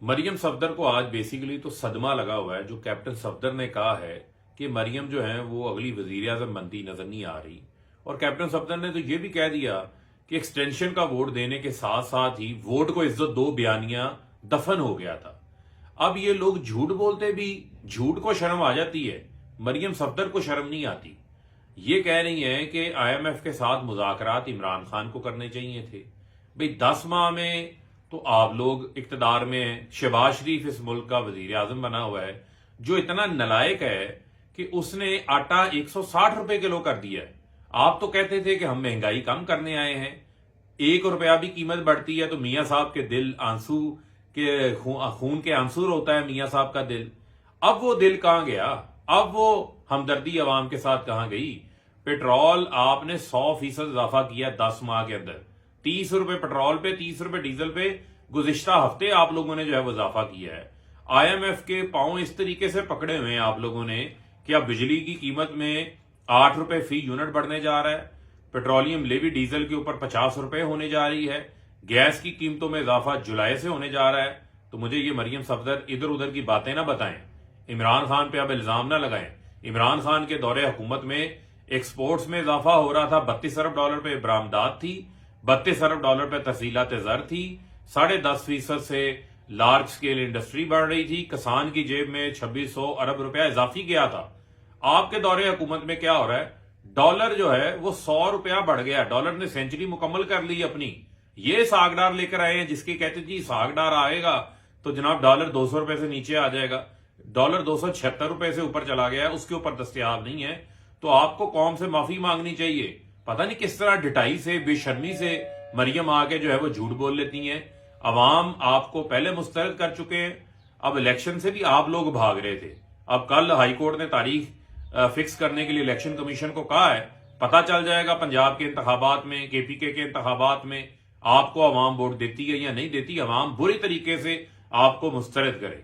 مریم صفدر کو آج بیسیکلی تو صدمہ لگا ہوا ہے جو کیپٹن صفدر نے کہا ہے کہ مریم جو ہیں وہ اگلی وزیر اعظم بنتی نظر نہیں آ رہی، اور کیپٹن صفدر نے تو یہ بھی کہہ دیا کہ ایکسٹینشن کا ووٹ دینے کے ساتھ ساتھ ہی ووٹ کو عزت دو بیانیہ دفن ہو گیا تھا۔ اب یہ لوگ جھوٹ بولتے بھی جھوٹ کو شرم آ جاتی ہے، مریم صفدر کو شرم نہیں آتی۔ یہ کہہ رہی ہیں کہ آئی ایم ایف کے ساتھ مذاکرات عمران خان کو کرنے چاہیے تھے۔ بھئی 10 ماہ میں تو آپ لوگ اقتدار میں ہیں، شہباز شریف اس ملک کا وزیر اعظم بنا ہوا ہے جو اتنا نلائق ہے کہ اس نے آٹا 160 روپے کلو کر دیا ہے۔ آپ تو کہتے تھے کہ ہم مہنگائی کم کرنے آئے ہیں، 1 روپیہ بھی قیمت بڑھتی ہے تو میاں صاحب کے دل آنسو کے خون کے آنسور ہوتا ہے میاں صاحب کا دل۔ اب وہ دل کہاں گیا؟ اب وہ ہمدردی عوام کے ساتھ کہاں گئی؟ پیٹرول آپ نے 100% اضافہ کیا 10 ماہ کے اندر، 30 روپے پیٹرول پہ، 30 روپے ڈیزل پہ گزشتہ ہفتے آپ لوگوں نے جو ہے وہ اضافہ کیا ہے۔ آئی ایم ایف کے پاؤں اس طریقے سے پکڑے ہوئے ہیں آپ لوگوں نے کہ اب بجلی کی قیمت میں 8 روپے فی یونٹ بڑھنے جا رہا ہے، پیٹرولیم لیوی ڈیزل کے اوپر 50 روپے ہونے جا رہی ہے، گیس کی قیمتوں میں اضافہ جولائی سے ہونے جا رہا ہے۔ تو مجھے یہ مریم صفدر ادھر ادھر کی باتیں نہ بتائیں، عمران خان پہ اب الزام نہ لگائیں۔ عمران خان کے دور حکومت میں ایکسپورٹس میں اضافہ ہو رہا تھا، 32 ارب ڈالر پہ برآمدات تھی، 32 ارب ڈالر پہ تحصیلات زر تھی، 10.5% سے لارج سکیل انڈسٹری بڑھ رہی تھی، کسان کی جیب میں 2600 ارب روپیہ اضافی گیا تھا۔ آپ کے دور حکومت میں کیا ہو رہا ہے؟ ڈالر جو ہے وہ 100 روپیہ بڑھ گیا، ڈالر نے سینچری مکمل کر لی اپنی۔ یہ ساگڈار لے کر آئے ہیں جس کی کہتے جی ساگڈار آئے گا تو جناب ڈالر 200 روپے سے نیچے آ جائے گا، ڈالر 276 روپے سے اوپر چلا گیا ہے، اس کے اوپر دستیاب نہیں ہے۔ تو آپ کو قوم سے معافی مانگنی چاہیے۔ پتہ نہیں کس طرح ڈٹائی سے، بے شرمی سے مریم آ کے جو ہے وہ جھوٹ بول لیتی ہیں۔ عوام آپ کو پہلے مسترد کر چکے ہیں، اب الیکشن سے بھی آپ لوگ بھاگ رہے تھے، اب کل ہائی کورٹ نے تاریخ فکس کرنے کے لیے الیکشن کمیشن کو کہا ہے، پتہ چل جائے گا پنجاب کے انتخابات میں، کے پی کے انتخابات میں آپ کو عوام ووٹ دیتی ہے یا نہیں دیتی، عوام بری طریقے سے آپ کو مسترد کرے۔